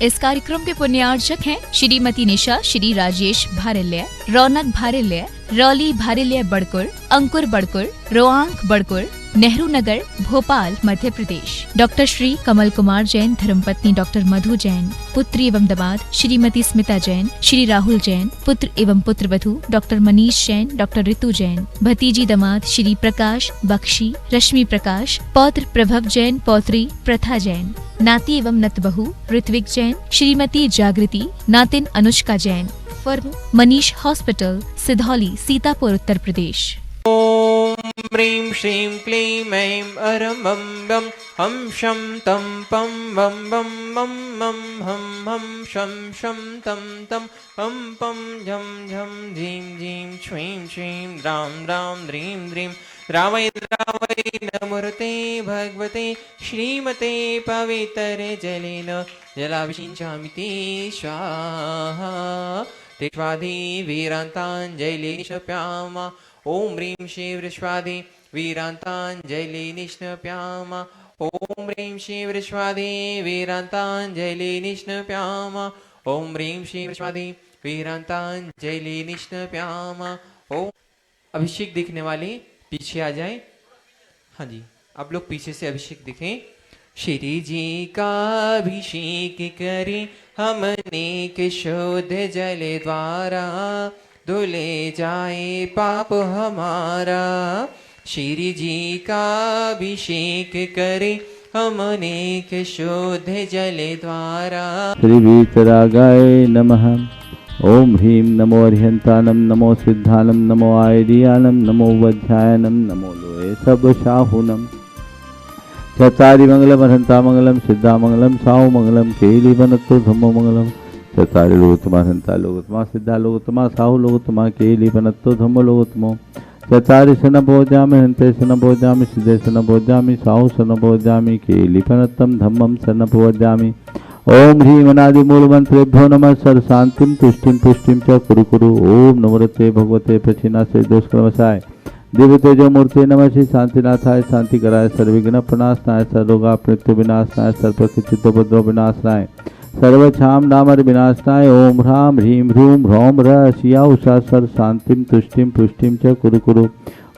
इस कार्यक्रम के पुण्यार्चक हैं श्रीमती निशा, श्री राजेश भारिल्य, रौनक भारिल्य, रौली भारिल्य बड़कुर, अंकुर बड़कुर, रोआंक बड़कुर, नेहरू नगर, भोपाल, मध्य प्रदेश। डॉक्टर श्री कमल कुमार जैन, धर्मपत्नी डॉक्टर मधु जैन, पुत्री एवं दामाद श्रीमती स्मिता जैन, श्री राहुल जैन, पुत्र एवं पुत्रवधू डॉक्टर मनीष जैन, डॉक्टर ऋतु जैन, भतीजी दामाद श्री प्रकाश बख्शी, रश्मि प्रकाश, पौत्र प्रभव जैन, पौत्री प्रथा जैन, नाती एवं नतबहू ऋत्विक जैन, श्रीमती जागृति, नातिन अनुष्का जैन। Firm Manish hospital, Sidhauli, Sitapur, Uttar Pradesh. ओम ह्रीं श्रीं क्लीं ऐं अरं बं बं हम शं तं पं बं बं बं मं हम हम शं शं तं तं पं पं झं झं झीं झीं छ्वीं छ्वीं द्रां द्रां द्रीं द्रीं द्रावै द्रावै नमोऽर्ते भगवते श्रीमते पवित्र जलेन जलाभिषिञ्चामि ते स्वाहा तेष्वाधि वीरान्ताञ्जलिनिष्प्यामा ओम ह्रीं श्रीं वृषभादि वीरान्ताञ्जलिनिष्प्यामा ओम ह्रीं श्रीं वृषभादि वीरान्ताञ्जलिनिष्प्यामा ओम ह्रीं श्रीं वृषभादि वीरान्ताञ्जलिनिष्प्यामा ओम। अभिषेक देखने वाले पीछे आ जाए। हाँ जी, आप लोग पीछे से अभिषेक दिखें। श्री जी का अभिषेक करें हमने के शुद्ध जल द्वारा, धुले जाए पाप हमारा। श्री जी का अभिषेक करें हमने के शुद्ध जल द्वारा। श्री वीतरागाय नमः। ओम ह्रीं नमो अर्हंतानम, नमो सिद्धानम, नमो आयर्यानम, नमो वध्यायनम, नमो लोये सब शाहुनम। चतारि मंगलम अर्हंता मंगलम, सिद्धा मंगलम, साहु मंगलम, केली बनतो धम्मो मंगलम। चतारि लोकोत्तमा अर्हंता लोकोत्तमा, सिद्धा लोकोत्तमा, साहु लोकोत्तमा, केली बनतो धम्मो लोकोत्तमो। चतारि शनं भोजामि, हन्ते शनं भोजामि, सिद्धे शनं भोजामि, साहु शनं भोजामि, केली बनतं धम्मं शनं भोजामि। ओम ह्रीं अनादि मूल मंत्रेभ्यो नमः। सर्व शांतिम तुष्टिम पुष्टिम च कुरु कुरु। ओम नमोते भगवते प्रचिन्नासे दोषक्रमशाय दिव्य तेजो मूर्ति नमः। श्री शांतिनाथाय शांति कराय, सर्वविघ्न प्रणाशनाय, सर्वरोगा मृत्यु विनाशनाय, सर्वप्रकृतिदोपद्रव विनाशनाय, सर्वक्षाम नामर विनाशनाय। ओम ह्रां ह्रीं ह्रूं ह्रौं ह्रः उषा सर्व शांतिम तुष्टिम पुष्टिम च कुरु कुरु।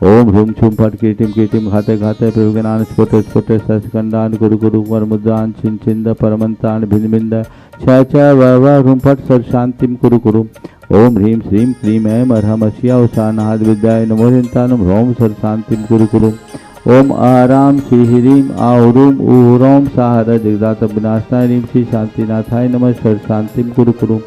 ओम ह्रूं छुं फट कीटिम कीटिम घाते घाते प्रविघ्नान् स्फुटे स्फुटे सस्कंडान् कुरु कुरु वरमुद्रान् छिन् छिन्द परमन्तान् भिन्न भिन्द छ छ व ह्रूं फट सर्व शांतिम कुरु कुरु। ओम ह्रीं श्रीं क्लीं ऐं अर्हं उषा नाद विद्याय नमो ह्रीं ह्रौं सर्व शांतिम कुरु कुरु। ओम आराम श्री ह्रीं आहुरूं ऊहरौं साहर जगदात विनाशनाय ह्रीं श्री शांतिनाथाय नमः सर्व शांतिम कुरु कुरु।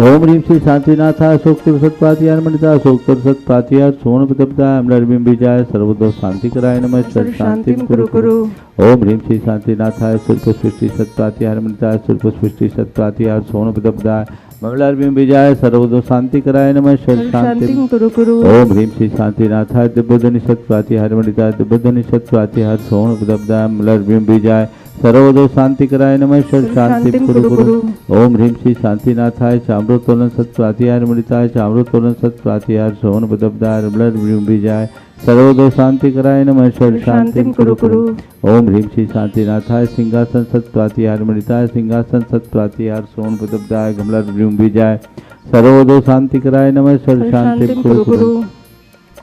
ओम ह्रीं श्री शांतिनाथाय शोक्तुर सत्पातियार मणिता शोक्तुर सत्पातियार सोन प्रदप्ताय अम्लर्बिं बीजाय सर्वदोष शांति कराय नमः सर्व शांतिम कुरु कुरु। ओम ह्रीं श्री शांतिनाथाय सुरपुष्टि सत्पातियार मणिता सुरपुष्टि सत्पातियार सोन प्रदप्ताय मंगलार्बिं बीजाय सर्वदोष शांति कराय नमः सर्व शांतिम कुरु कुरु। ओम ह्रीं श्री शांतिनाथाय दिव्यध्वनि सत्पातिहार मणिता दिव्यध्वनि सत्पातिहार सोन प्रदप्ताय मंगलार्बिं बीजाय सर्वदोष शांति कराय नमः सर्व शांतिम कुरु कुरु। ओम ह्रीं श्री शांतिनाथाय चामृतोलन सत्प्रातिहार मणिताय चामृतोलन सत्प्रातिहार सोन प्रदप्ताय मंगलार्बिं बीजाय सर्वदोष शांति कराय नमः सर्व शांतिम कुरु कुरु। ओम ह्रीं श्री शांतिनाथाय सिंहासन सत्प्रातिहार मणिताय सिंहासन सत्प्रातिहार सोन प्रदप्ताय मंगलार्बिं बीजाय सर्वदोष शांति कराय नमः सर्व शांतिम कुरु कुरु।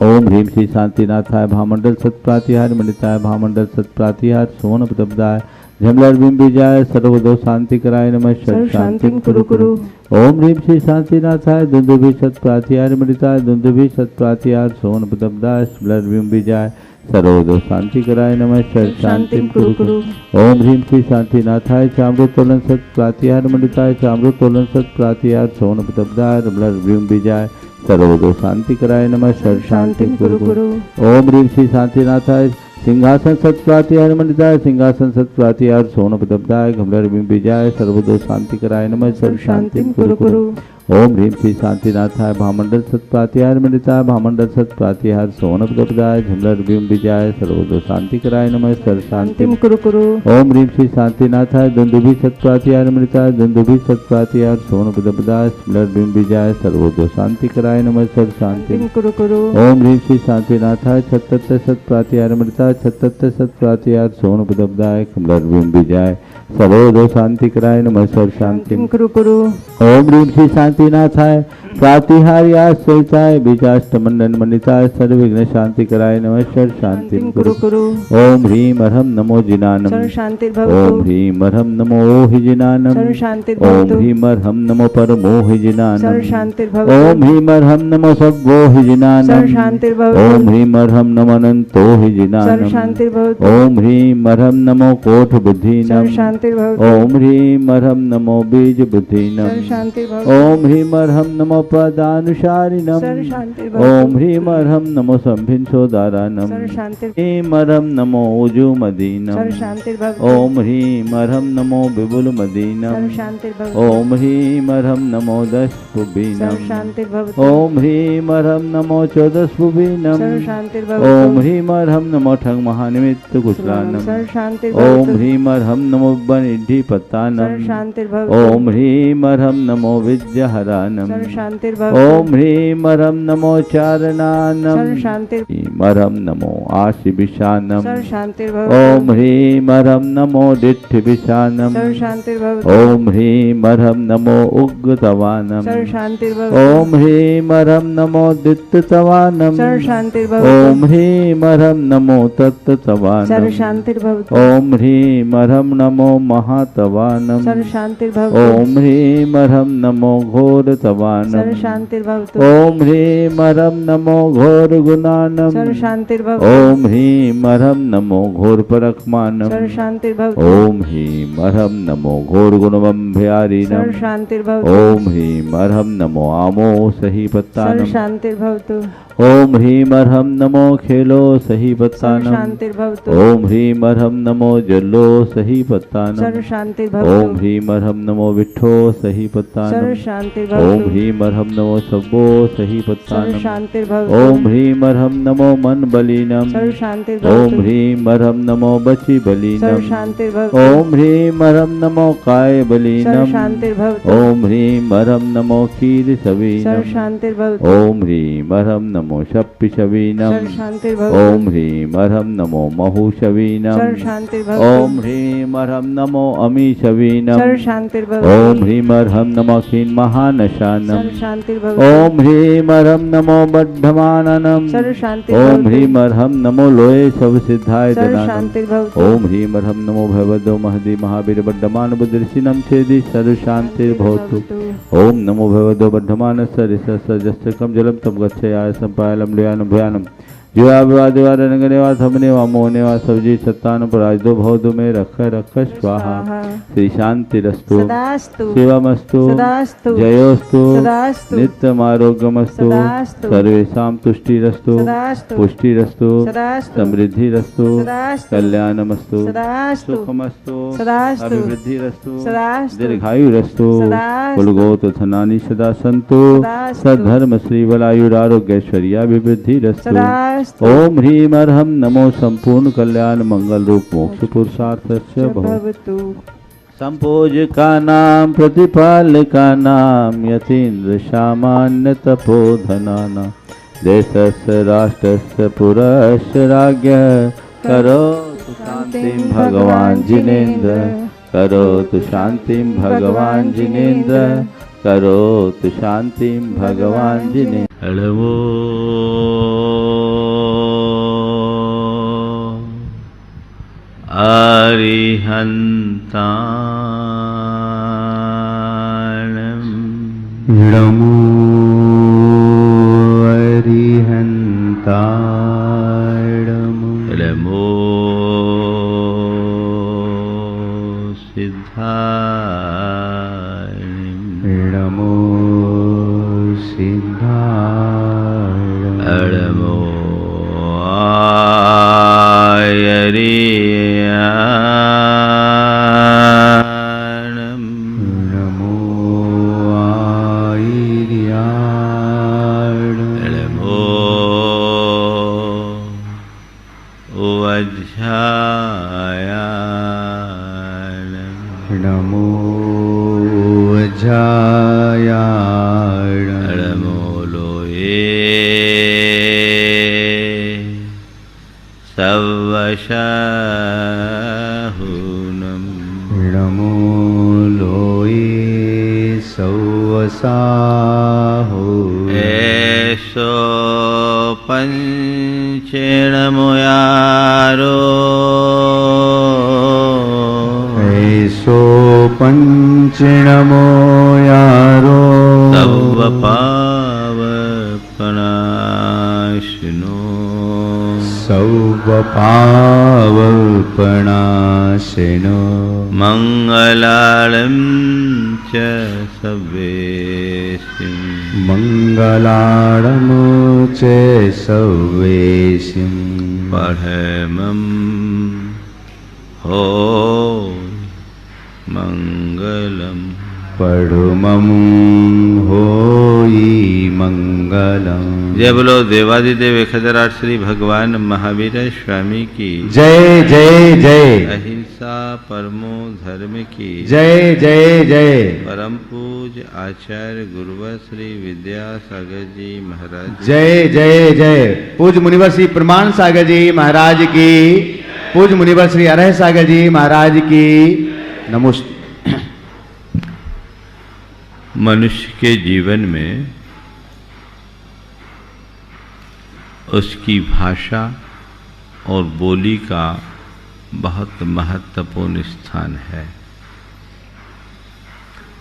ओम ह्रीं श्री शांतिनाथाय भामंडल सत्प्रातिहार मणिताय भामंडल सत्प्रातिहार सोन प्रदप्ताय झमलार्बिं बीजाय सर्वदोष शांति कराय नमः सर्व शांतिम कुरु कुरु। ओम ह्रीं श्री शांतिनाथाय दुंदुभि सत्प्रातिहार मणिताय दुंदुभि सत्प्रातिहार सोन प्रदप्ताय झमलार्बिं बीजाय सर्वदोष शांति कराय नमः सर्व शांतिम कुरु कुरु। ओम ह्रीं श्री शांतिनाथाय चामृतोलन सत्प्रातिहार मणिताय चामृतोलन सत्प्रातिहार सोन प्रदप्ताय झमलार्बिं बीजाय सर्वदोष शांति कराय नमः सर्व शांतिम कुरु कुरु। ओम ह्रीं श्री शांतिनाथाय सिंहासन सत्प्रातिहार मणिताय सिंहासन सत्प्रातिहार सोन प्रदप्ताय मंगलार्बिं बीजाय सर्वदोष शांति कराय नमः सर्व शांतिम कुरु कुरु। ओम ह्रीं श्री शांतिनाथाय भामंडल सत्प्रातिहार मणिताय भामंडल सत्प्रातिहार सोन प्रदप्ताय मंगलार्बिं बीजाय सर्वदोष शांति कराय नमः सर्व शांतिम कुरु कुरु। ओम ह्रीं श्री शांतिनाथाय दुंदुभि सत्प्रातिहार मणिताय दुंदुभि सत्प्रातिहार सोन प्रदप्ताय मंगलार्बिं बीजाय सर्वदोष शांति कराय नमः सर्व शांतिम कुरु कुरु। ओम ह्रीं श्री शांतिनाथाय छत्तत्ते सत्प्रातिहार मणिताय छत्तत्ते सत्प्रातिहार सोन प्रदप्ताय मंगलार्बिं बीजाय सर्वोदय शांति कराय नमः सर्व शांति कुरु कुरु। ओम ह्रीं श्री शांतिनाथाय प्रातिहार्याश्रयिताय बीजाष्टमंडन मंडिताय सर्वविघ्न शांति कराय नमः सर्व शांति कुरु कुरु। ओम ह्रीं अर्हं नमो जिनानम सर्व शांति ओम भवतु। ह्रीं अर्हं नमो हि जिनानम सर्व शांति ओम भवतु। ह्रीं अर्हं नमो परमो हि जिनानम सर्व शांति ओम भवतु। ह्रीं अर्हं नमो सद्गो हि जिनानम सर्व शांति भवतु। ओम ह्रीं अर्हं नमो अनंतो हि सर्व जिनानम शांति भवतु। ओम ह्रीं अर्हं नमो कोट बुद्धिनम सर्व शांति भवतु। ओम ह्रीं अर्हं नमो बीज बुद्धिनम सर्व शांति भवतु। ओम ह्रीं अर्हं नमो पदानुसारिणम सर्व शांति ओम भवतु। ह्रीं अर्हं नमो संभिन्सोदारानम सर्व शांति। ह्रीं अर्हं नमो उजुमदीनम सर्व शांति भवतु। ओम ह्रीं अर्हं नमो विपुलमदीनम सर्व शांति भवतु। ओम ह्रीं अर्हं नमो सर्व दशपुबीनम शांति भवतु। ओम ह्रीं अर्हं नमो चौदशपुबीनम सर्व शांति भवतु। ओम ह्रीं अर्हं नमो ठंग महानिमित्त कुशलानम सर्व शांति ओम भवतु। ह्रीं अर्हं नमो बनिद्धि सर्व पत्तानम शांति भवतु। ओम ह्रीं अर्हं नमो विद्याहरानम सर्व शांति भवतु। ओम ह्रीं अर्हं नमो चारणानम सर्व शांति। ह्रीं अर्हं नमो आशिविशानम सर्व शांति भवतु। ओम ह्रीं अर्हं नमो दिट्ठिविशानम सर्व शांति भवतु। ओम ह्रीं अर्हं नमो उग्रतवानम सर्व शांति भवतु। ओम ह्रीं अर्हं नमो दित्ततवानम सर्व शांति भवतु। ओम ह्रीं अर्हं नमो सर्व तत्तवानम शांति भवतु। ओम ह्रीं अर्हं नमो महातवानम सर्व शांति भवतु। ओम ह्रीं अर्हं नमो घोरतवानम सर्व शांति भवतु। ओम ह्रीं अर्हं नमो घोरगुणानम सर्व शांति भवतु। ओम ह्रीं अर्हं नमो घोरपरक्मानम सर्व शांति भवतु। ओम ह्रीं अर्हं नमो घोरगुणमभयारिणम सर्व शांति भवतु। ओम ह्रीं अर्हं नमो आमो सही सर्व पत्तानम शांति भवतु। ओम ह्रीं अर्हं नमो खेलो सही सर्व पत्तानम शांति भवतु। ओम ह्रीं अर्हं नमो जल्लो सही सर्व पत्तानम शांति ओम भवतु। ह्रीं अर्हं नमो विट्ठो सही सर्व पत्तानम शांति ओम भवतु। ह्रीं अर्हं नमो सब्बो सही सर्व पत्तानम शांति भवतु। ओम ह्रीं अर्हं नमो मन बलीनम सर्व शांति ओम भवतु। ह्रीं अर्हं नमो बचि सर्व बलीनम शांति भवतु। ओम ह्रीं अर्हं नमो काय सर्व बलीनम शांति भवतु। ओम ह्रीं अर्हं नमो क्षीर सर्व सवीनम शांति भवतु। ओम ह्रीं अर्हं नमो शप्पि शवीनम सर्व शांति भवतु। ओम ह्रीं अर्हं नमो महु शवीनम सर्व शांति भवतु। ओम ह्रीं अर्हं नमो अमी शवीनम सर्व शांति भवतु। ओम ह्रीं अर्हं नमो क्षीण महानशानम सर्व शांति भवतु। ओम ह्रीं अर्हं नमो बद्धमाननम सर्व शांति ओम भवतु। ह्रीं अर्हं नमो लोये सब सिद्धाय सर्व दनानम शांति भवतु। ओम ह्रीं अर्हं नमो भगवतो महदी महावीर बद्धमान बुद्धिर्षिणं छेदि सर्व शांति भवतु ओम नमो भगवतो बद्धमानस्य ऋषसजस्तकं जलं तं गच्छयाय संपायलं लयानं भयानं जीवाभिवादिवादनगनेवा थमनेवा मोहनेवा सब्जी सत्तान पराजदो भवदो में रख रख स्वाहा श्री शांतिरस्तु सदास्तु। शिवमस्तु सदास्तु। जयोस्तु सदास्तु। नित्यमारोग्यमस्तु सदास्तु। सर्वेषां तुष्टिरस्तु सदास्तु। पुष्टिरस्तु सदास्तु। समृद्धिरस्तु सदास्तु। कल्याणमस्तु सदास्तु। सुखमस्तु सदास्तु। अभिवृद्धिरस्तु सदास्तु। दीर्घायुरस्तु सदास्तु। कुलगोत धनानि सदा सन्तु सदास्तु। सद्धर्म श्रीबलायुरारोग्यैश्वर्याभिवृद्धिरस्तु सदास्तु। ओम ह्रीं अर्हं नमो संपूर्ण कल्याण मंगल रूप मोक्ष पुरुषार्थस्य भवतु। संपूजका नाम प्रतिपालका नाम यतीन्द्र सामान्य तपोधनाना देशस्य राष्ट्रस्य पुरस्य राज्ञः करोतु शान्तिं भगवान् जिनेन्द्र करोतु शान्तिं भगवान् जिनेन्द्र करोतु शान्तिं भगवान् जिनेन्द्र अरिहन्ताणम् नमो अरिहन्ताणम् नमो सिद्धाय नमो सिद्धाय नमो आयर्याणम् नमो आयर्याणम् नमो वज्रायाणम् नमो वज्रायाणम् नमो लोये सवशाहुनम् साहो ऐसो पंचेण मोयारो ऐसो पंचणमो यारो तव पावपनाशिनो सौवपावपनाशिनो मंगलालं च सवेसिं मङ्गलाडमुचे सवेशिं पठमं हो मंगलम। पढ़ुमं होई मंगलम। जय बोलो देवादिदेव खजराट श्री भगवान महावीर स्वामी की जय जय जय। अहिंसा परमो धर्म की जय जय जय। परम पूज आचार्य गुरुवर श्री विद्यासागर जी महाराज जय जय जय। पूज मुनिवर श्री प्रमाण सागर जी महाराज की, पूज मुनिवर श्री अरह सागर जी महाराज की नमस्ते। मनुष्य के जीवन में उसकी भाषा और बोली का बहुत महत्वपूर्ण स्थान है।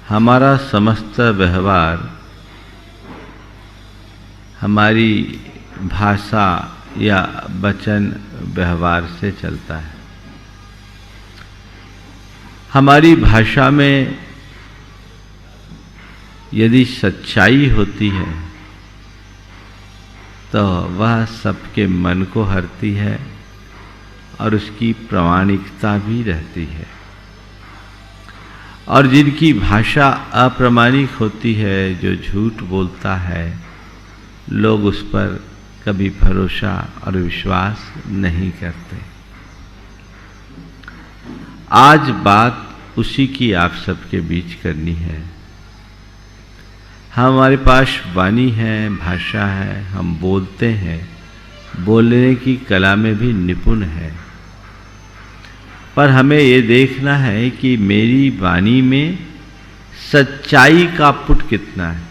हमारा समस्त व्यवहार हमारी भाषा या वचन व्यवहार से चलता है। हमारी भाषा में यदि सच्चाई होती है तो वह सबके मन को हरती है और उसकी प्रामाणिकता भी रहती है। और जिनकी भाषा अप्रामाणिक होती है, जो झूठ बोलता है, लोग उस पर कभी भरोसा और विश्वास नहीं करते। आज बात उसी की आप सबके बीच करनी है। हमारे पास वाणी है, भाषा है, हम बोलते हैं, बोलने की कला में भी निपुण है, पर हमें ये देखना है कि मेरी वाणी में सच्चाई का पुट कितना है।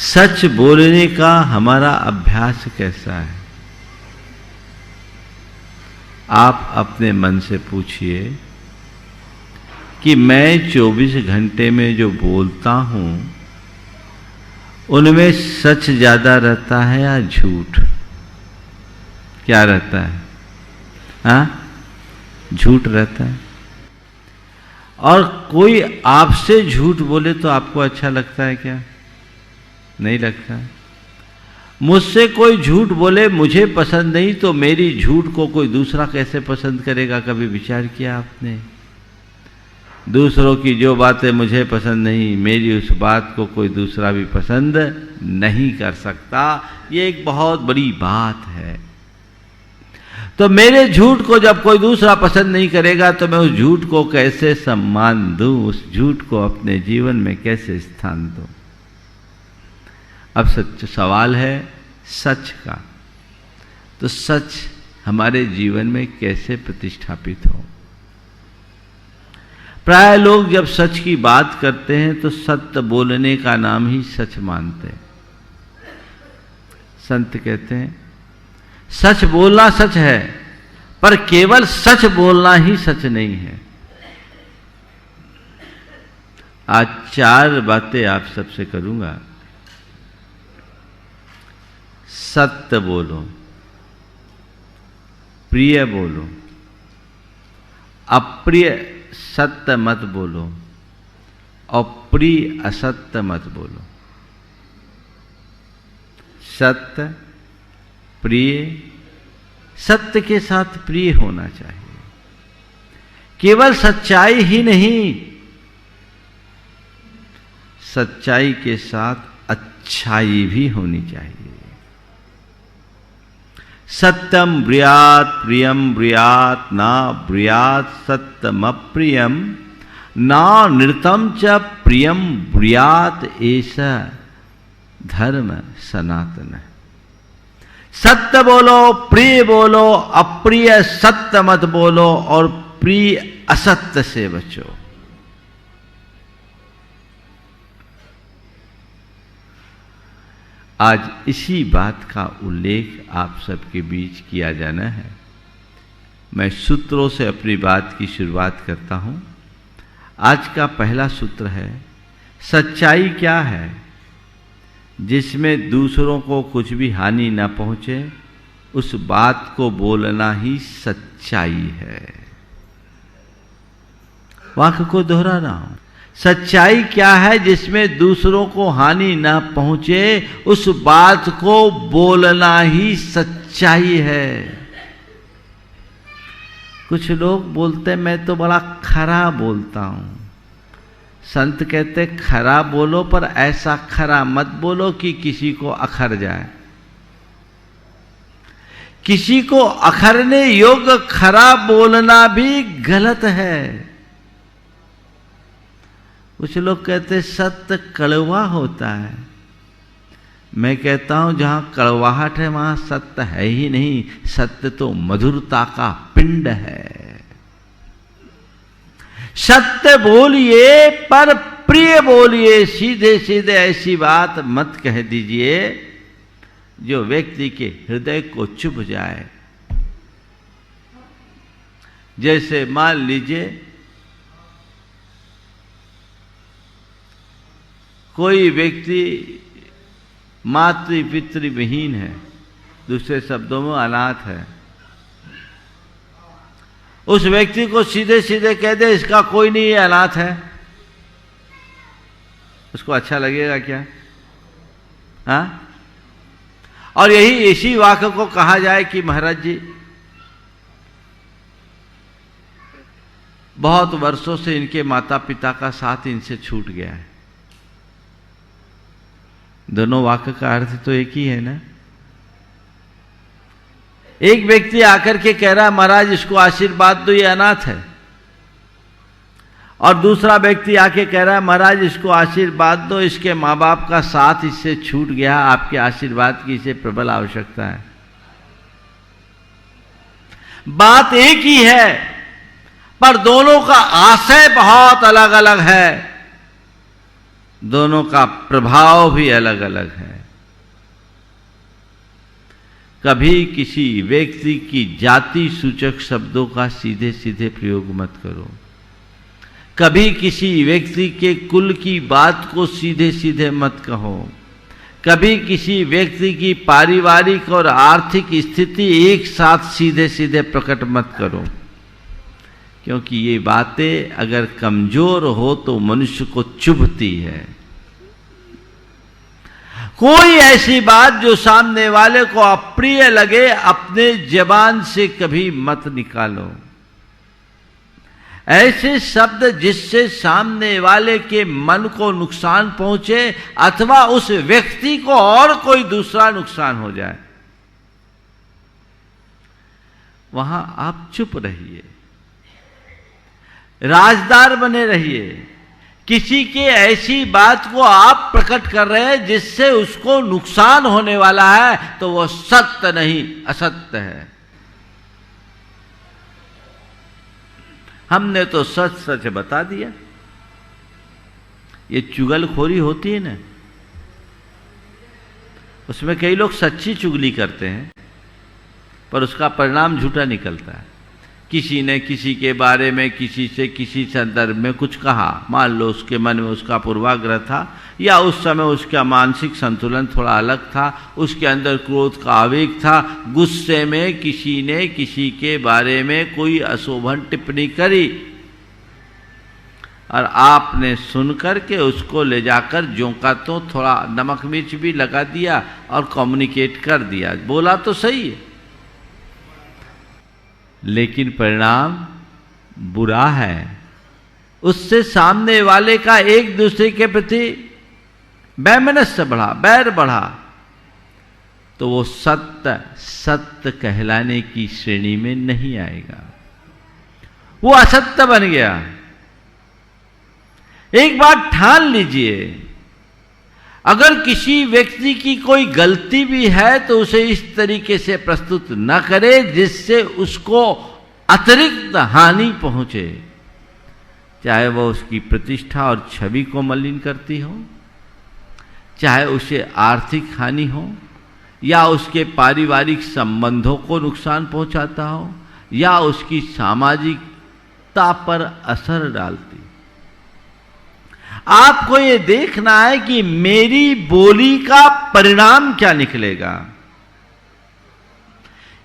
सच बोलने का हमारा अभ्यास कैसा है। आप अपने मन से पूछिए कि मैं 24 घंटे में जो बोलता हूं उनमें सच ज्यादा रहता है या झूठ? क्या रहता है? हाँ, झूठ रहता है। और कोई आपसे झूठ बोले तो आपको अच्छा लगता है क्या? नहीं लगता। मुझसे कोई झूठ बोले, मुझे पसंद नहीं, तो मेरी झूठ को कोई दूसरा कैसे पसंद करेगा? कभी विचार किया आपने? दूसरों की जो बातें मुझे पसंद नहीं, मेरी उस बात को कोई दूसरा भी पसंद नहीं कर सकता। ये एक बहुत बड़ी बात है। तो मेरे झूठ को जब कोई दूसरा पसंद नहीं करेगा तो मैं उस झूठ को कैसे सम्मान दूं? उस झूठ को अपने जीवन में कैसे स्थान दूं? अब सच सवाल है सच का। तो सच हमारे जीवन में कैसे प्रतिष्ठापित हो? प्राय लोग जब सच की बात करते हैं तो सत्य बोलने का नाम ही सच मानते हैं। संत कहते हैं सच बोलना सच है, पर केवल सच बोलना ही सच नहीं है। आज 4 बातें आप सबसे करूंगा। सत्य बोलो, प्रिय बोलो, अप्रिय सत्य मत बोलो, और प्रिय असत्य मत बोलो। सत्य, प्रिय, सत्य के साथ प्रिय होना चाहिए। केवल सच्चाई ही नहीं, सच्चाई के साथ अच्छाई भी होनी चाहिए। सत्यम ब्रियात प्रियम ब्रियात ना ब्रियात सत्यम अप्रियम ना नृतम च प्रियम ब्रियात ऐसा धर्म सनातन। सत्य बोलो, प्रिय बोलो, अप्रिय सत्य मत बोलो, और प्रिय असत्य से बचो। आज इसी बात का उल्लेख आप सबके बीच किया जाना है। मैं सूत्रों से अपनी बात की शुरुआत करता हूं। आज का पहला सूत्र है, सच्चाई क्या है जिसमें दूसरों को कुछ भी हानि न पहुंचे, उस बात को बोलना ही सच्चाई है। वाक्य को दोहरा रहा हूं, सच्चाई क्या है जिसमें दूसरों को हानि न पहुंचे, उस बात को बोलना ही सच्चाई है। कुछ लोग बोलते मैं तो बड़ा खरा बोलता हूं। संत कहते खरा बोलो, पर ऐसा खरा मत बोलो कि किसी को अखर जाए। किसी को अखरने योग्य खरा बोलना भी गलत है। कुछ लोग कहते सत्य कड़वा होता है। मैं कहता हूं जहां कड़वाहट है वहां सत्य है ही नहीं। सत्य तो मधुरता का पिंड है। सत्य बोलिए पर प्रिय बोलिए। सीधे सीधे ऐसी बात मत कह दीजिए जो व्यक्ति के हृदय को चुभ जाए। जैसे मान लीजिए कोई व्यक्ति मातृ पितृ विहीन है, दूसरे शब्दों में अनाथ है। उस व्यक्ति को सीधे सीधे कह दे इसका कोई नहीं, ये अनाथ है, उसको अच्छा लगेगा क्या? हाँ? और यही इसी वाक्य को कहा जाए कि महाराज जी बहुत वर्षों से इनके माता पिता का साथ इनसे छूट गया है। दोनों वाक्य का अर्थ तो एक ही है ना। एक व्यक्ति आकर के कह रहा है महाराज इसको आशीर्वाद दो, ये अनाथ है। और दूसरा व्यक्ति आके कह रहा है महाराज इसको आशीर्वाद दो, इसके माँ बाप का साथ इससे छूट गया, आपके आशीर्वाद की इसे प्रबल आवश्यकता है। बात एक ही है पर दोनों का आशय बहुत अलग अलग है, दोनों का प्रभाव भी अलग अलग है। कभी किसी व्यक्ति की जाति सूचक शब्दों का सीधे सीधे प्रयोग मत करो। कभी किसी व्यक्ति के कुल की बात को सीधे सीधे मत कहो। कभी किसी व्यक्ति की पारिवारिक और आर्थिक स्थिति एक साथ सीधे सीधे प्रकट मत करो, क्योंकि ये बातें अगर कमजोर हो तो मनुष्य को चुभती है। कोई ऐसी बात जो सामने वाले को अप्रिय लगे अपने जबान से कभी मत निकालो। ऐसे शब्द जिससे सामने वाले के मन को नुकसान पहुंचे अथवा उस व्यक्ति को और कोई दूसरा नुकसान हो जाए, वहां आप चुप रहिए, राजदार बने रहिए। किसी के ऐसी बात को आप प्रकट कर रहे हैं जिससे उसको नुकसान होने वाला है तो वो सत्य नहीं असत्य है। हमने तो सच सच बता दिया। ये चुगलखोरी होती है ना, उसमें कई लोग सच्ची चुगली करते हैं पर उसका परिणाम झूठा निकलता है। किसी ने किसी के बारे में किसी से किसी संदर्भ में कुछ कहा, मान लो उसके मन में उसका पूर्वाग्रह था या उस समय उसका मानसिक संतुलन थोड़ा अलग था, उसके अंदर क्रोध का आवेग था, गुस्से में किसी ने किसी के बारे में कोई अशोभन टिप्पणी करी और आपने सुनकर के उसको ले जाकर जोंका तो थोड़ा नमक मिर्च भी लगा दिया और कम्युनिकेट कर दिया। बोला तो सही है लेकिन परिणाम बुरा है। उससे सामने वाले का एक दूसरे के प्रति वैमनस्य बढ़ा, बैर बढ़ा, तो वो सत्य सत्य कहलाने की श्रेणी में नहीं आएगा, वो असत्य बन गया। एक बात ठान लीजिए, अगर किसी व्यक्ति की कोई गलती भी है तो उसे इस तरीके से प्रस्तुत न करे जिससे उसको अतिरिक्त हानि पहुंचे, चाहे वह उसकी प्रतिष्ठा और छवि को मलिन करती हो, चाहे उसे आर्थिक हानि हो या उसके पारिवारिक संबंधों को नुकसान पहुंचाता हो या उसकी सामाजिकता पर असर डालती। आपको ये देखना है कि मेरी बोली का परिणाम क्या निकलेगा।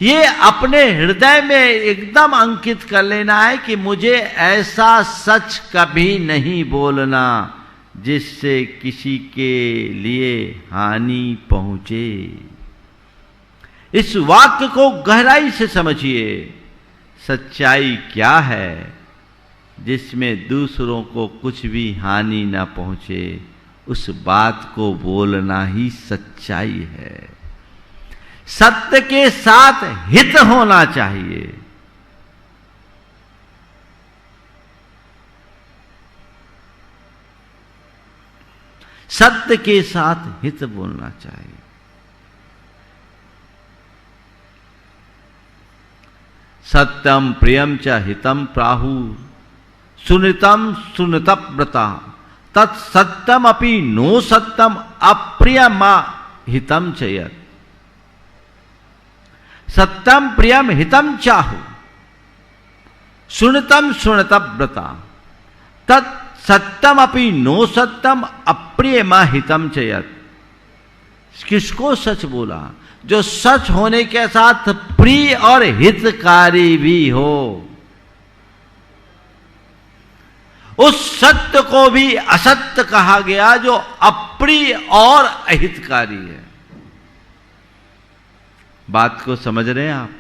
ये अपने हृदय में एकदम अंकित कर लेना है कि मुझे ऐसा सच कभी नहीं बोलना जिससे किसी के लिए हानि पहुंचे। इस वाक्य को गहराई से समझिए। सच्चाई क्या है जिसमें दूसरों को कुछ भी हानि ना पहुंचे, उस बात को बोलना ही सच्चाई है। सत्य के साथ हित होना चाहिए। सत्य के साथ हित बोलना चाहिए। सत्यम प्रियम च हितम प्राहु सुनितम सुनतव्रता तत्सत्यम अपि नो सत्यम अप्रियमा हितम च यत्। सत्यम प्रियम हितम चाहु सुनतम सुनतव्रता तत् सत्यम अपि नो सत्यम अप्रियमा हितम च यत्। किसको सच बोला? जो सच होने के साथ प्रिय और हितकारी भी हो। उस सत्य को भी असत्य कहा गया जो अप्रिय और अहितकारी है। बात को समझ रहे हैं आप?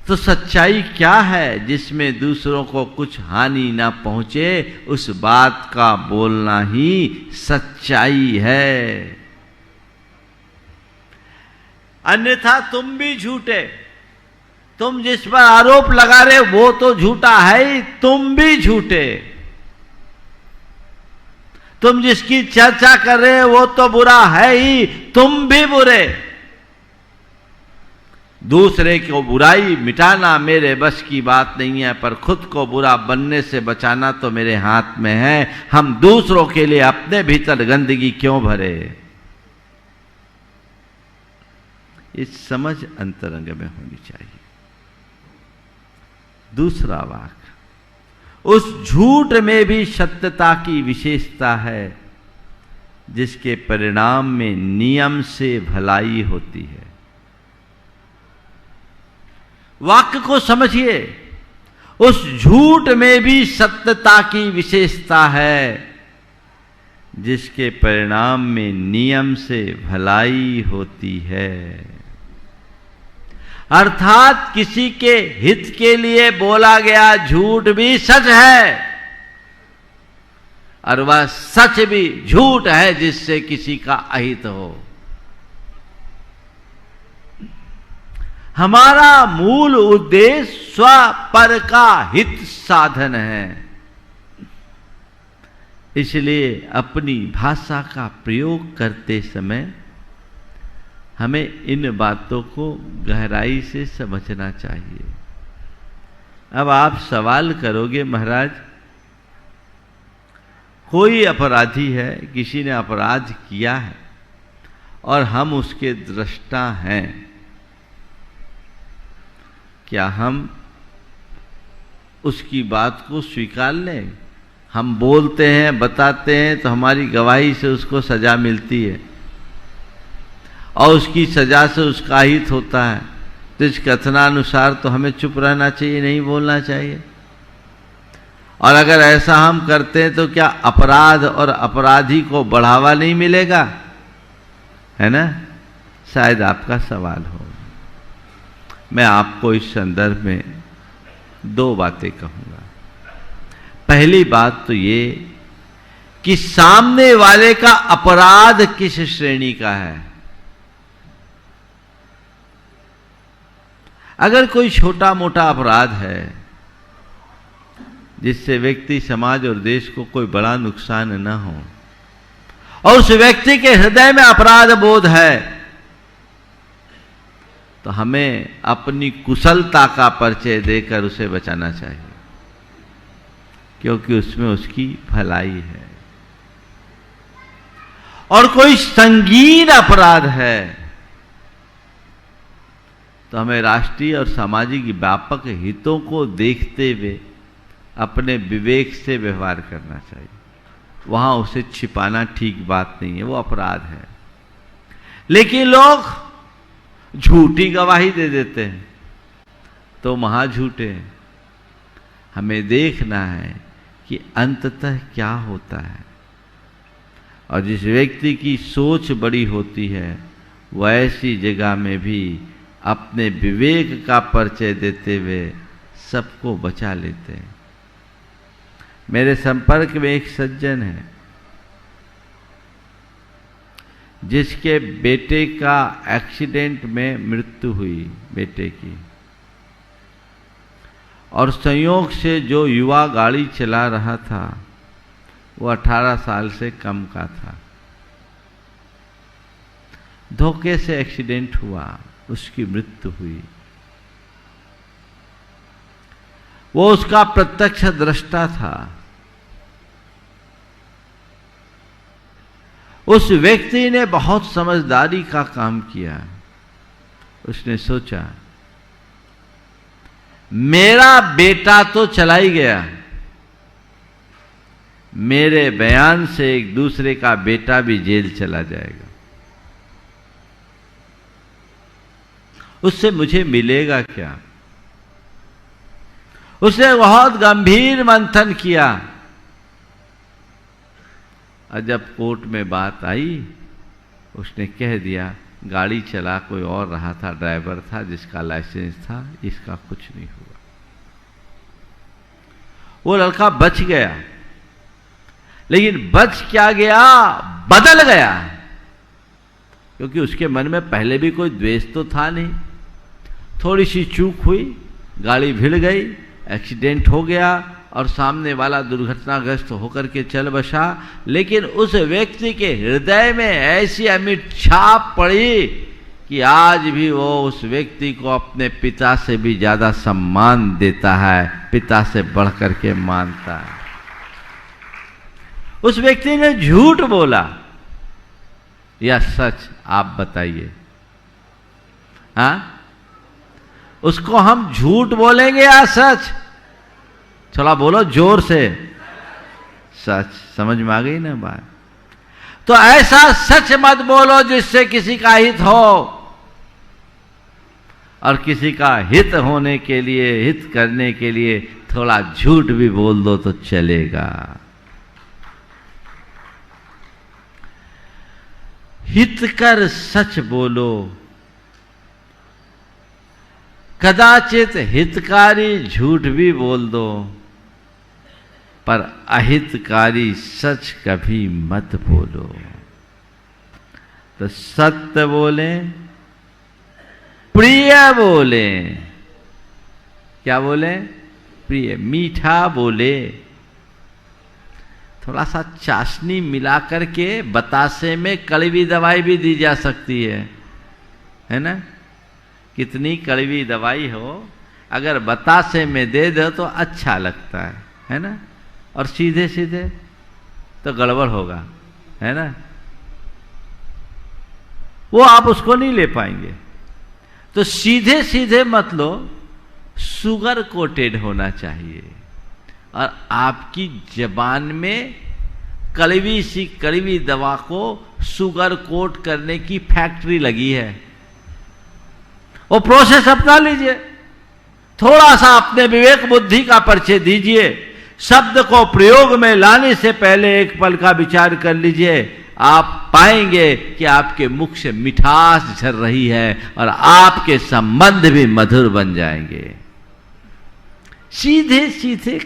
तो सच्चाई क्या है जिसमें दूसरों को कुछ हानि ना पहुंचे, उस बात का बोलना ही सच्चाई है। अन्यथा तुम भी झूठे। तुम जिस पर आरोप लगा रहे वो तो झूठा है ही, तुम भी झूठे। तुम जिसकी चर्चा कर रहे हो वो तो बुरा है ही, तुम भी बुरे। दूसरे को बुराई मिटाना मेरे बस की बात नहीं है, पर खुद को बुरा बनने से बचाना तो मेरे हाथ में है। हम दूसरों के लिए अपने भीतर गंदगी क्यों भरे? इस समझ अंतरंग में होनी चाहिए। दूसरा वाक्य, उस झूठ में भी सत्यता की विशेषता है जिसके परिणाम में नियम से भलाई होती है। वाक्य को समझिए। उस झूठ में भी सत्यता की विशेषता है जिसके परिणाम में नियम से भलाई होती है। अर्थात किसी के हित के लिए बोला गया झूठ भी सच है और वह सच भी झूठ है जिससे किसी का अहित हो। हमारा मूल उद्देश्य स्व पर का हित साधन है। इसलिए अपनी भाषा का प्रयोग करते समय हमें इन बातों को गहराई से समझना चाहिए। अब आप सवाल करोगे, महाराज कोई अपराधी है, किसी ने अपराध किया है और हम उसके दृष्टा हैं, क्या हम उसकी बात को स्वीकार लें? हम बोलते हैं, बताते हैं तो हमारी गवाही से उसको सजा मिलती है और उसकी सजा से उसका हित होता है, तो इस कथनानुसार तो हमें चुप रहना चाहिए, नहीं बोलना चाहिए। और अगर ऐसा हम करते हैं तो क्या अपराध और अपराधी को बढ़ावा नहीं मिलेगा? है ना? शायद आपका सवाल हो। मैं आपको इस संदर्भ में दो बातें कहूंगा। पहली बात तो ये कि सामने वाले का अपराध किस श्रेणी का है। अगर कोई छोटा मोटा अपराध है जिससे व्यक्ति, समाज और देश को कोई बड़ा नुकसान न हो और उस व्यक्ति के हृदय में अपराध बोध है, तो हमें अपनी कुशलता का परिचय देकर उसे बचाना चाहिए, क्योंकि उसमें उसकी भलाई है। और कोई संगीन अपराध है तो हमें राष्ट्रीय और सामाजिक व्यापक हितों को देखते हुए अपने विवेक से व्यवहार करना चाहिए। वहां उसे छिपाना ठीक बात नहीं है, वो अपराध है। लेकिन लोग झूठी गवाही दे देते हैं तो महाझूठे हैं। हमें देखना है कि अंततः क्या होता है, और जिस व्यक्ति की सोच बड़ी होती है वह ऐसी जगह में भी अपने विवेक का परिचय देते हुए सबको बचा लेते हैं। मेरे संपर्क में एक सज्जन है जिसके बेटे का एक्सीडेंट में मृत्यु हुई, बेटे की, और संयोग से जो युवा गाड़ी चला रहा था वो 18 साल से कम का था। धोखे से एक्सीडेंट हुआ, उसकी मृत्यु हुई। वो उसका प्रत्यक्ष दृष्टा था। उस व्यक्ति ने बहुत समझदारी का काम किया। उसने सोचा मेरा बेटा तो चला ही गया, मेरे बयान से एक दूसरे का बेटा भी जेल चला जाएगा, उससे मुझे मिलेगा क्या। उसने बहुत गंभीर मंथन किया, और जब कोर्ट में बात आई उसने कह दिया गाड़ी चला कोई और रहा था, ड्राइवर था जिसका लाइसेंस था, इसका कुछ नहीं हुआ। वो लड़का बच गया, लेकिन बच क्या गया, बदल गया, क्योंकि उसके मन में पहले भी कोई द्वेष तो था नहीं। थोड़ी सी चूक हुई, गाड़ी भिड़ गई, एक्सीडेंट हो गया और सामने वाला दुर्घटनाग्रस्त होकर के चल बसा। लेकिन उस व्यक्ति के हृदय में ऐसी अमिट छाप पड़ी कि आज भी वो उस व्यक्ति को अपने पिता से भी ज्यादा सम्मान देता है, पिता से बढ़ करके मानता है। उस व्यक्ति ने झूठ बोला या सच, आप बताइए। हाँ, उसको हम झूठ बोलेंगे या सच? थोड़ा बोलो जोर से। सच। समझ में आ गई ना बात? तो ऐसा सच मत बोलो जिससे किसी का हित हो, और किसी का हित होने के लिए, हित करने के लिए थोड़ा झूठ भी बोल दो तो चलेगा। हित कर सच बोलो। कदाचित हितकारी झूठ भी बोल दो, पर अहितकारी सच कभी मत बोलो। तो सत्य बोले, प्रिय बोले। क्या बोले? प्रिय, मीठा बोले। थोड़ा सा चाशनी मिला करके बतासे में कड़वी दवाई भी दी जा सकती है ना? कितनी कड़वी दवाई हो, अगर बतासे में दे दो तो अच्छा लगता है ना? और सीधे सीधे तो गड़बड़ होगा, है ना? वो आप उसको नहीं ले पाएंगे। तो सीधे सीधे मत लो, शुगर कोटेड होना चाहिए। और आपकी जबान में कड़वी सी कड़वी दवा को शुगर कोट करने की फैक्ट्री लगी है। वो प्रोसेस अपना लीजिए। थोड़ा सा अपने विवेक बुद्धि का परिचय दीजिए। शब्द को प्रयोग में लाने से पहले एक पल का विचार कर लीजिए। आप पाएंगे कि आपके मुख से मिठास झर रही है और आपके संबंध भी मधुर बन जाएंगे। सीधे सीधे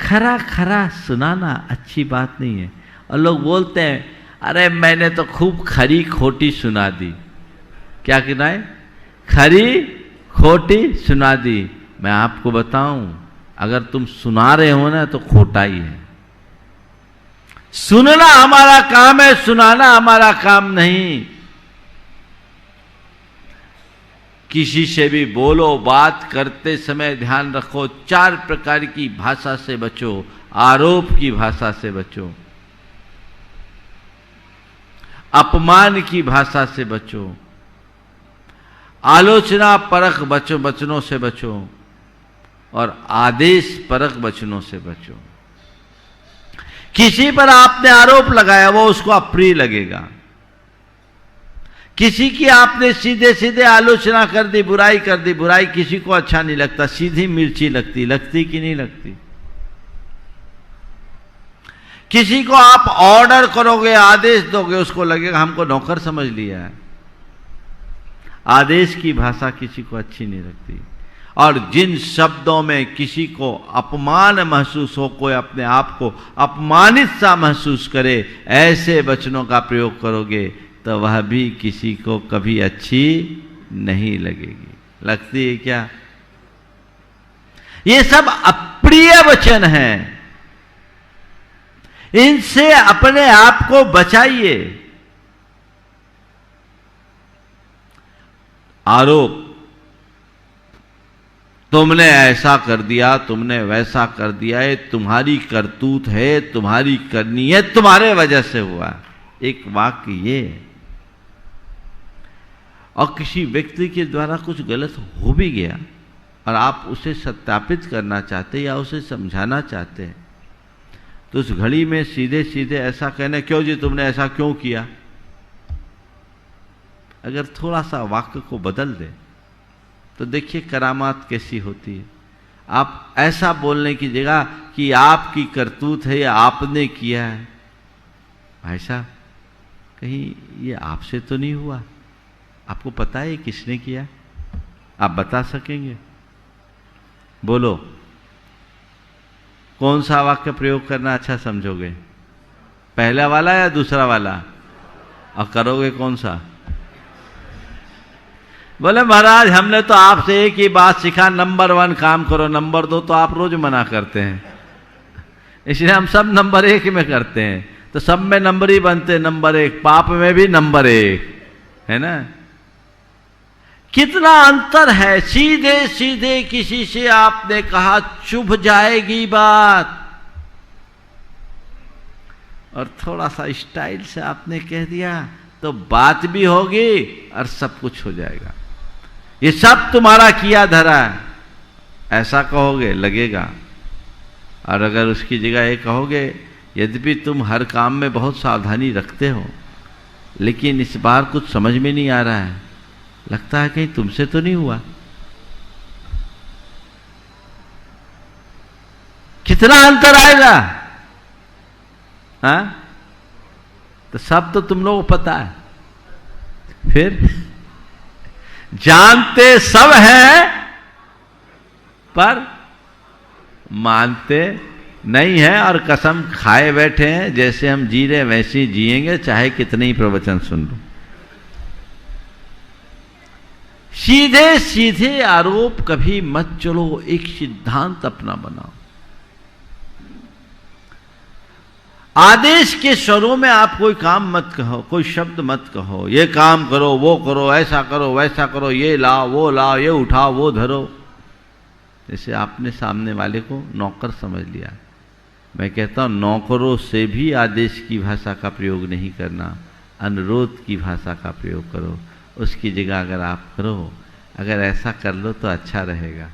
खरा खरा सुनाना अच्छी बात नहीं है। और लोग बोलते हैं अरे मैंने तो खूब खरी खोटी सुना दी। क्या कहना है? खरी खोटी सुना दी। मैं आपको बताऊं, अगर तुम सुना रहे हो ना तो खोटा ही है। सुनना हमारा काम है, सुनाना हमारा काम नहीं। किसी से भी बोलो, बात करते समय ध्यान रखो, 4 प्रकार की भाषा से बचो। आरोप की भाषा से बचो। अपमान की भाषा से बचो, आलोचना परख वचनों से बचो और आदेश परख वचनों से बचो। किसी पर आपने आरोप लगाया वो उसको अप्रिय लगेगा। किसी की आपने सीधे सीधे आलोचना कर दी, बुराई कर दी, बुराई किसी को अच्छा नहीं लगता, सीधी मिर्ची लगती कि नहीं लगती। किसी को आप ऑर्डर करोगे, आदेश दोगे, उसको लगेगा हमको नौकर समझ लिया है। आदेश की भाषा किसी को अच्छी नहीं लगती। और जिन शब्दों में किसी को अपमान महसूस हो, कोई अपने आप को अपमानित सा महसूस करे, ऐसे वचनों का प्रयोग करोगे तो वह भी किसी को कभी अच्छी नहीं लगेगी। लगती है क्या? ये सब अप्रिय वचन हैं, इनसे अपने आप को बचाइए। आरोप, तुमने ऐसा कर दिया, तुमने वैसा कर दिया, ये तुम्हारी करतूत है, तुम्हारी करनी है, तुम्हारे वजह से हुआ। एक वाक्य ये। और किसी व्यक्ति के द्वारा कुछ गलत हो भी गया और आप उसे सत्यापित करना चाहते या उसे समझाना चाहते हैं, तो उस घड़ी में सीधे सीधे ऐसा कहने, क्यों जी तुमने ऐसा क्यों किया, अगर थोड़ा सा वाक्य को बदल दे तो देखिए करामात कैसी होती है। आप ऐसा बोलने की जगह कि आपकी करतूत है या आपने किया है, भाई साहब कहीं ये आपसे तो नहीं हुआ, आपको पता है किसने किया, आप बता सकेंगे? बोलो कौन सा वाक्य प्रयोग करना अच्छा समझोगे, पहला वाला या दूसरा वाला? और करोगे कौन सा? बोले महाराज हमने तो आपसे एक ही बात सीखा, नंबर 1 काम करो, नंबर 2 तो आप रोज मना करते हैं, इसलिए हम सब नंबर 1 में करते हैं, तो सब में नंबर ही बनते, नंबर 1, पाप में भी नंबर 1, है ना? कितना अंतर है। सीधे सीधे किसी से आपने कहा चुभ जाएगी बात, और थोड़ा सा स्टाइल से आपने कह दिया तो बात भी होगी और सब कुछ हो जाएगा। ये सब तुम्हारा किया धरा है, ऐसा कहोगे लगेगा। और अगर उसकी जगह ये कहोगे, यद्यपि तुम हर काम में बहुत सावधानी रखते हो, लेकिन इस बार कुछ समझ में नहीं आ रहा है, लगता है कहीं तुमसे तो नहीं हुआ। कितना अंतर आएगा, हाँ? तो सब तो तुम लोगों को पता है, फिर जानते सब हैं पर मानते नहीं है, और कसम खाए बैठे हैं जैसे हम जी रहे वैसे ही जिएंगे, चाहे कितने ही प्रवचन सुन लो। सीधे सीधे आरोप कभी मत चलो, एक सिद्धांत अपना बनाओ। आदेश के स्वरों में आप कोई काम मत कहो, कोई शब्द मत कहो, ये काम करो, वो करो, ऐसा करो, वैसा करो, ये लाओ, वो लाओ, ये उठाओ, वो धरो। जैसे आपने सामने वाले को नौकर समझ लिया। मैं कहता हूं नौकरों से भी आदेश की भाषा का प्रयोग नहीं करना, अनुरोध की भाषा का प्रयोग करो। उसकी जगह अगर आप करो, अगर ऐसा कर लो तो अच्छा रहेगा।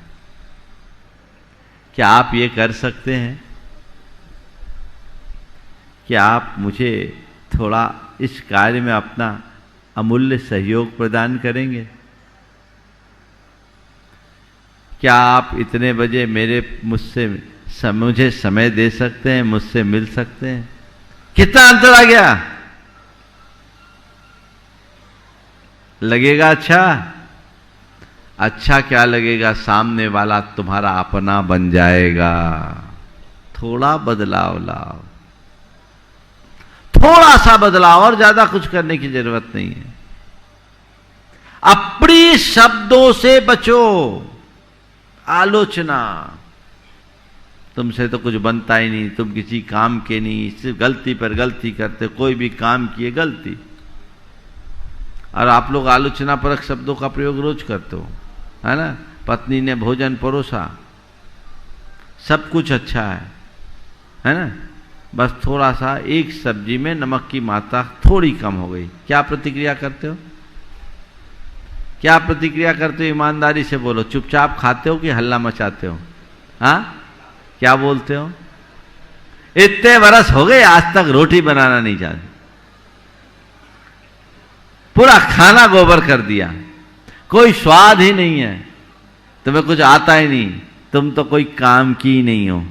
क्या आप ये कर सकते हैं? क्या आप मुझे थोड़ा इस कार्य में अपना अमूल्य सहयोग प्रदान करेंगे? क्या आप इतने बजे मुझे समय दे सकते हैं, मुझसे मिल सकते हैं? कितना अंतर आ गया? लगेगा अच्छा? अच्छा क्या लगेगा, सामने वाला तुम्हारा अपना बन जाएगा। थोड़ा बदलाव लाओ, थोड़ा सा बदलाव, और ज्यादा कुछ करने की जरूरत नहीं है। अप्रिय शब्दों से बचो। आलोचना, तुमसे तो कुछ बनता ही नहीं, तुम किसी काम के नहीं, सिर्फ गलती पर गलती करते, कोई भी काम किए गलती। और आप लोग आलोचना परक शब्दों का प्रयोग रोज करते हो, है ना? पत्नी ने भोजन परोसा, सब कुछ अच्छा है ना? बस थोड़ा सा एक सब्जी में नमक की मात्रा थोड़ी कम हो गई, क्या प्रतिक्रिया करते हो? क्या प्रतिक्रिया करते हो? ईमानदारी से बोलो। चुपचाप खाते हो कि हल्ला मचाते हो? हाँ, क्या बोलते हो? इतने बरस हो गए आज तक रोटी बनाना नहीं जानते, पूरा खाना गोबर कर दिया, कोई स्वाद ही नहीं है, तुम्हें कुछ आता ही नहीं, तुम तो कोई काम की ही नहीं हो,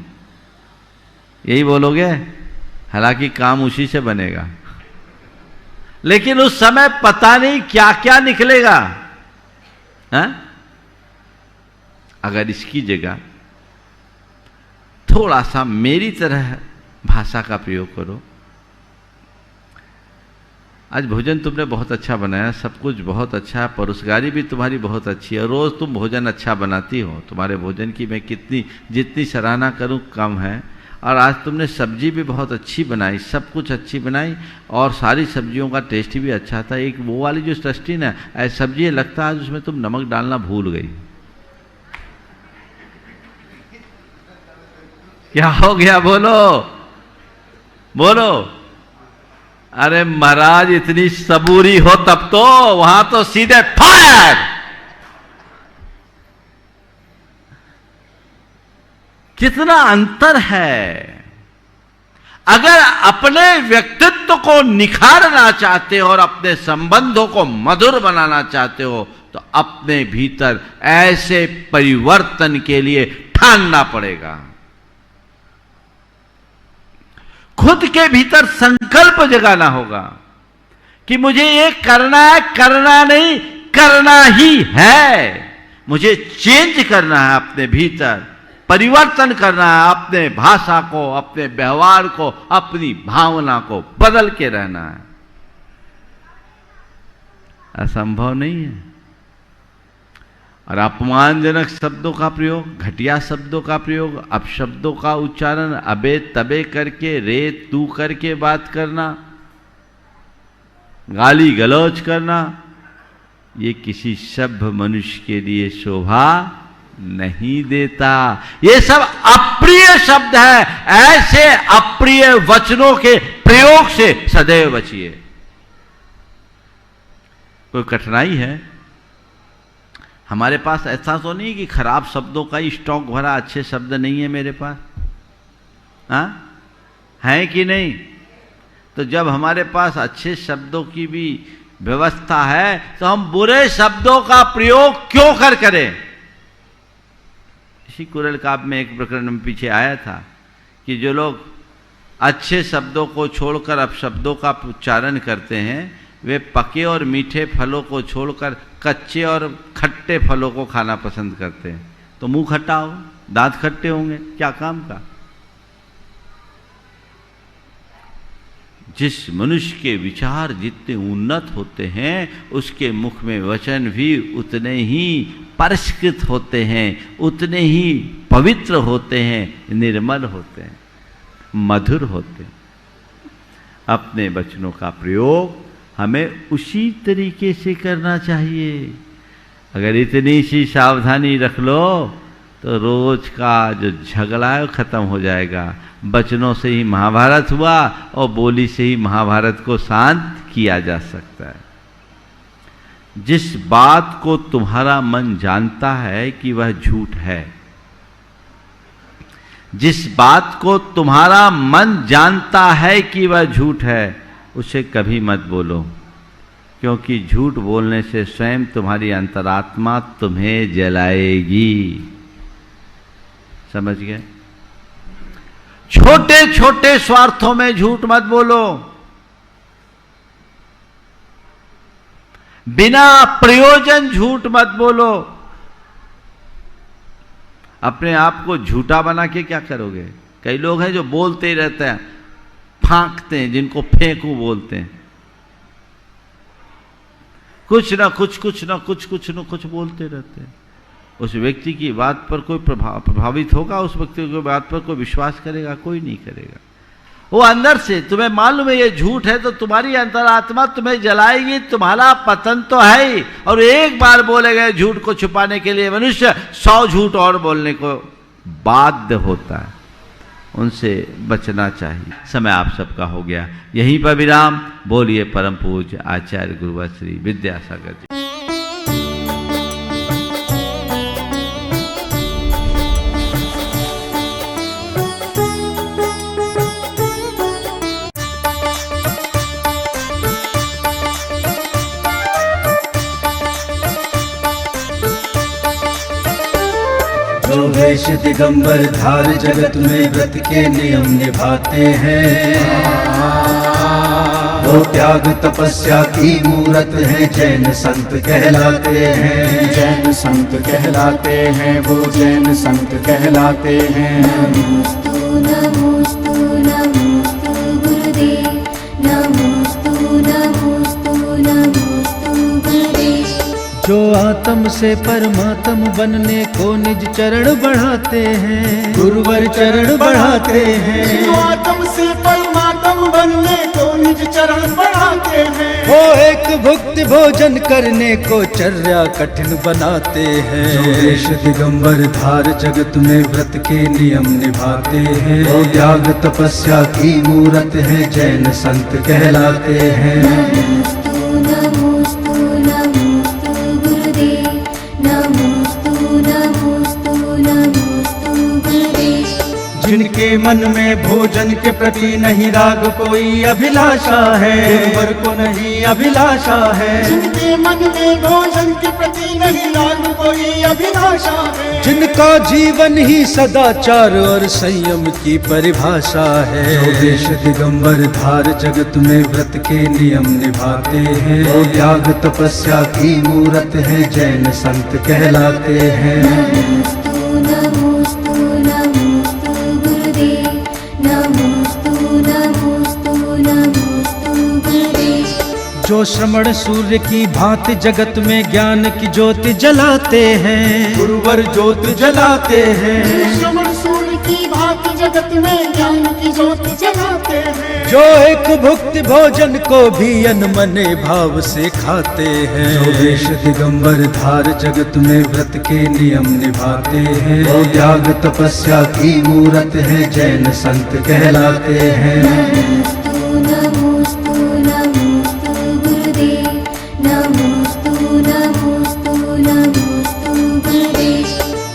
यही बोलोगे? हालांकि काम उसी से बनेगा, लेकिन उस समय पता नहीं क्या क्या निकलेगा। हाँ? अगर इसकी जगह थोड़ा सा मेरी तरह भाषा का प्रयोग करो, आज भोजन तुमने बहुत अच्छा बनाया, सब कुछ बहुत अच्छा है, परोसगारी भी तुम्हारी बहुत अच्छी है, रोज तुम भोजन अच्छा बनाती हो, तुम्हारे भोजन की मैं जितनी सराहना करूं कम है। और आज तुमने सब्जी भी बहुत अच्छी बनाई, सब कुछ अच्छी बनाई, और सारी सब्जियों का टेस्ट भी अच्छा था। एक वो वाली जो टेस्टी ना सब्जी लगता है उसमें तुम नमक डालना भूल गई, क्या हो गया? बोलो बोलो। अरे महाराज इतनी सबूरी हो तब तो वहां तो सीधे फायर। कितना अंतर है। अगर अपने व्यक्तित्व को निखारना चाहते हो और अपने संबंधों को मधुर बनाना चाहते हो तो अपने भीतर ऐसे परिवर्तन के लिए ठानना पड़ेगा। खुद के भीतर संकल्प जगाना होगा कि मुझे ये करना है, करना नहीं करना ही है, मुझे चेंज करना है, अपने भीतर परिवर्तन करना है, अपने भाषा को, अपने व्यवहार को, अपनी भावना को बदल के रहना है। असंभव नहीं है। और अपमानजनक शब्दों का प्रयोग, घटिया शब्दों का प्रयोग, अपशब्दों का उच्चारण, अबे तबे करके, रे तू करके बात करना, गाली गलौज करना, ये किसी सभ्य मनुष्य के लिए शोभा नहीं देता। ये सब अप्रिय शब्द है। ऐसे अप्रिय वचनों के प्रयोग से सदैव बचिए। कोई कठिनाई है? हमारे पास ऐसा तो नहीं कि खराब शब्दों का ही स्टॉक भरा, अच्छे शब्द नहीं है मेरे पास, हाँ है कि नहीं? तो जब हमारे पास अच्छे शब्दों की भी व्यवस्था है तो हम बुरे शब्दों का प्रयोग क्यों करें? इसी कुरल काव्य में एक प्रकरण में पीछे आया था कि जो लोग अच्छे शब्दों को छोड़कर अपशब्दों का उच्चारण करते हैं वे पके और मीठे फलों को छोड़कर कच्चे और खट्टे फलों को खाना पसंद करते हैं। तो मुंह खट्टा हो, दांत खट्टे होंगे, क्या काम का? जिस मनुष्य के विचार जितने उन्नत होते हैं उसके मुख में वचन भी उतने ही परिष्कृत होते हैं, उतने ही पवित्र होते हैं, निर्मल होते हैं, मधुर होते हैं। अपने वचनों का प्रयोग हमें उसी तरीके से करना चाहिए। अगर इतनी सी सावधानी रख लो तो रोज का जो झगड़ा है खत्म हो जाएगा। वचनों से ही महाभारत हुआ और बोली से ही महाभारत को शांत किया जा सकता है। जिस बात को तुम्हारा मन जानता है कि वह झूठ है, जिस बात को तुम्हारा मन जानता है कि वह झूठ है, उसे कभी मत बोलो, क्योंकि झूठ बोलने से स्वयं तुम्हारी अंतरात्मा तुम्हें जलाएगी। समझ गए? छोटे छोटे स्वार्थों में झूठ मत बोलो, बिना प्रयोजन झूठ मत बोलो। अपने आप को झूठा बना के क्या करोगे? कई लोग हैं जो बोलते ही रहते हैं, फांकते हैं, जिनको फेंकू बोलते हैं, कुछ ना कुछ बोलते रहते हैं। उस व्यक्ति की बात पर कोई प्रभावित होगा? उस व्यक्ति की बात पर कोई विश्वास करेगा? कोई नहीं करेगा। वो अंदर से तुम्हें मालूम है ये झूठ है तो तुम्हारी अंतरात्मा तुम्हें जलाएगी, तुम्हारा पतन तो है ही। और एक बार बोले गए झूठ को छुपाने के लिए मनुष्य 100 झूठ और बोलने को बाध्य होता है। उनसे बचना चाहिए। समय आप सबका हो गया, यहीं पर विराम। बोलिए परम पूज्य आचार्य गुरुवर श्री विद्यासागर जी। जो वेश दिगंबर धार जगत में व्रत के नियम निभाते हैं, वो त्याग तपस्या की मूरत है, जैन संत कहलाते हैं। जैन संत कहलाते हैं, वो जैन संत कहलाते हैं। नमोस्तु नमोस्तु नमोस्तु गुरुदेव, नमोस्तु नमोस्तु नमोस्तु गुरुदेव। जो आत्म से परमात्म बनने को निज चरण बढ़ाते हैं, गुरुवर चरण बढ़ाते हैं। जो आत्म से परमात्म बनने को निज चरण बढ़ाते हैं, वो एक भुक्ति भोजन करने को चर्या कठिन बनाते हैं। जो देश दिगंबर धार जगत में व्रत के नियम निभाते हैं, वो त्याग तपस्या की मूरत है, जैन संत कहलाते हैं। नमोस्तु नमोस्तु नमोस्तु गुरुदेव, नमोस्तु नमोस्तु नमोस्तु गुरुदेव। जिनके मन में भोजन के प्रति नहीं राग कोई अभिलाषा है, गुरुवर को नहीं अभिलाषा है। जिनके मन में भोजन के प्रति नहीं राग कोई अभिलाषा है, जिनका जीवन ही सदाचार और संयम की परिभाषा है। जो देश दिगंबर धार जगत में व्रत के नियम निभाते हैं, वो त्याग तपस्या की मूरत है, जैन संत कहलाते हैं। नमोस्तु नमोस्तु नमोस्तु गुरुदेव, नमोस्तु नमोस्तु नमोस्तु गुरुदेव। जो श्रवण सूर्य की भांति जगत में ज्ञान की ज्योति जलाते हैं, गुरुवर ज्योति जलाते हैं। श्रवण सूर्य की भांति जगत में ज्ञान की ज्योति जलाते हैं। जो एक भुक्ति भोजन को भी अनमने भाव से खाते हैं। जो देश दिगंबर धार जगत में व्रत के नियम निभाते हैं, वो त्याग तपस्या की मूरत है, जैन संत कहलाते हैं। नमोस्तु नमोस्तु नमोस्तु गुरुदेव, नमोस्तु नमोस्तु नमोस्तु गुरुदेव।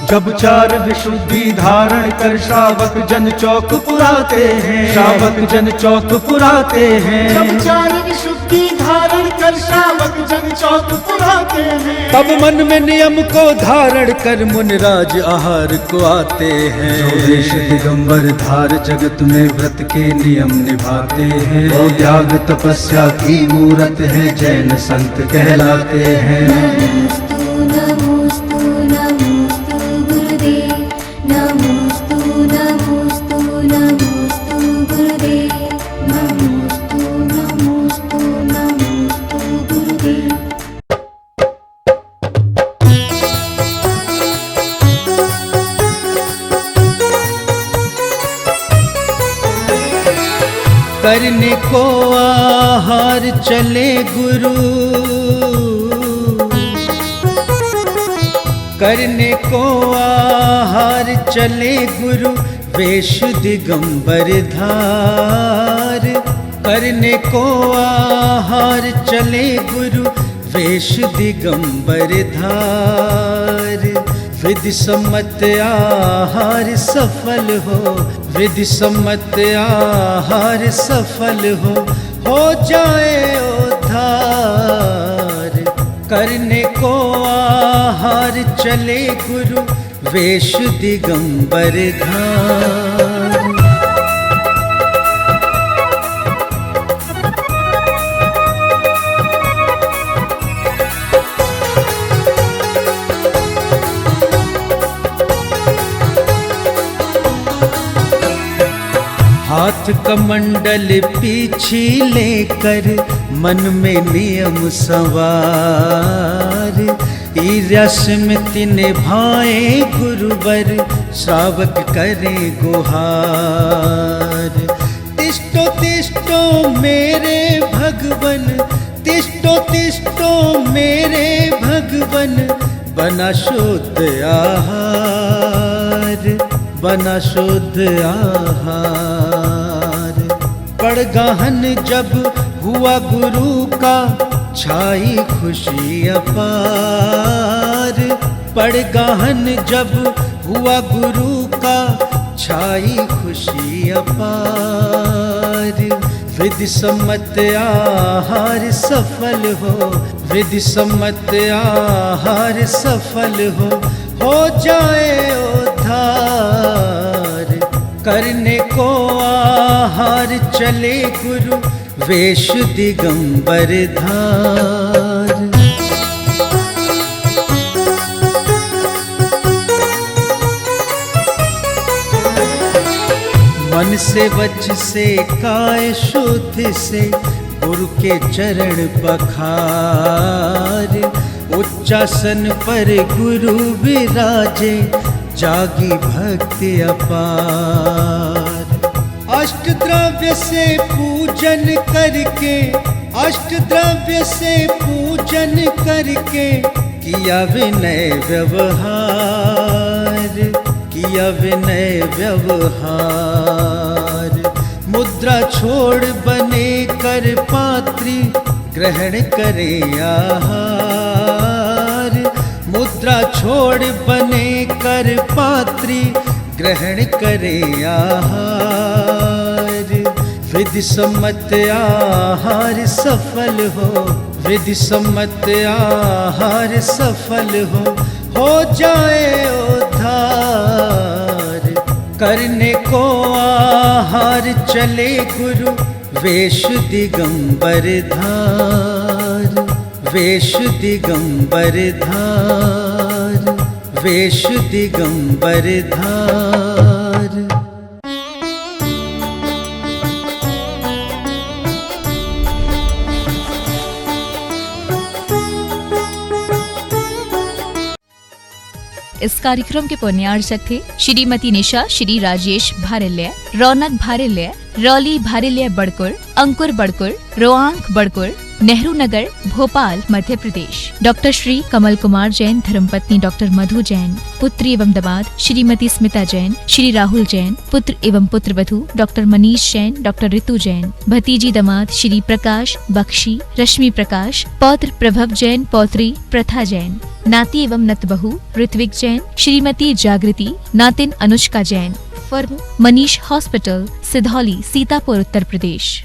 जब चार विशुद्धि धारण कर श्रावक जन चौक पुराते हैं, श्रावक जन चौक पुराते हैं। जब चार विशुद्धि धारण कर श्रावक जन चौक पुराते हैं, तब मन में नियम को धारण कर मुनिराज आहार को आते हैं। जो देश दिगंबर धार जगत में व्रत के नियम निभाते हैं, वो त्याग तपस्या की मूरत है, जैन संत कहलाते हैं। नमोस्तु नमोस्तु नमोस्तु गुरुदेव, नमोस्तु नमोस्तु नमोस्तु गुरुदेव, नमोस्तु नमोस्तु नमोस्तु गुरुदेव। करने को आहार चले गुरु, करने को आहार चले गुरु, वेश दिगंबर धार। करने को आहार चले गुरु, वेश दिगंबर धार। विधि सम्मत आहार सफल हो, विधि सम्मत आहार सफल हो जाए उद्धार। करने को आहार चले गुरु, वेश दिगंबर धार। हाथ कमंडल पीछे लेकर मन में नियम सवार। ईर्ष्या स्मृति निभाए गुरुवर, श्रावक करे गुहार। तिष्ठो तिष्ठो मेरे भगवन, तिष्ठो तिष्ठो मेरे भगवन, बना शुद्ध आहार। बना शुद्ध आहार। पड़ गहन जब हुआ गुरु का, छाई खुशी अपार। पड़ गहन जब हुआ गुरु का, छाई खुशी अपार। विधि सम्मत आहार सफल हो, विधि सम्मत आहार सफल हो जाए उद्धार। करने को आहार चले गुरु, वेश दिगंबर धार। मन से वच से काय शुद्ध से, गुरु के चरण पखार। उच्चासन पर गुरु विराजे, जागी भक्ति अपार। अष्ट द्रव्य से पूजन करके, अष्ट द्रव्य से पूजन करके, किया विनय व्यवहार, किया विनय व्यवहार। मुद्रा छोड़ बने कर पात्री, ग्रहण करे आहार। मुद्रा छोड़ बने कर पात्री, ग्रहण करे आहार। विधि सम्मत आहार सफल हो, विधि सम्मत आहार सफल हो जाए उद्धार। करने को आहार चले गुरु, वेश दिगंबर धार। वेश दिगंबर धार, वेश दिगंबर धार। इस कार्यक्रम के पुण्यार्चक थे श्रीमती निशा श्री राजेश भारिल्य, रौनक भारिल्य, रौली भारिल्य बड़कुर, अंकुर बड़कुर, रोआंक बड़कुर, नेहरू नगर, भोपाल, मध्य प्रदेश। डॉक्टर श्री कमल कुमार जैन, धर्मपत्नी डॉक्टर मधु जैन, पुत्री एवं दामाद श्रीमती स्मिता जैन, श्री राहुल जैन, पुत्र एवं पुत्रवधू डॉक्टर मनीष जैन, डॉक्टर ऋतु जैन, भतीजी दामाद श्री प्रकाश बख्शी, रश्मि प्रकाश, पौत्र प्रभव जैन, पौत्री प्रथा जैन, नाती एवं नतबहू ऋत्विक जैन, श्रीमती जागृति, नातिन अनुष्का जैन। Firm Manish hospital, Sidhauli, Sitapur, Uttar Pradesh.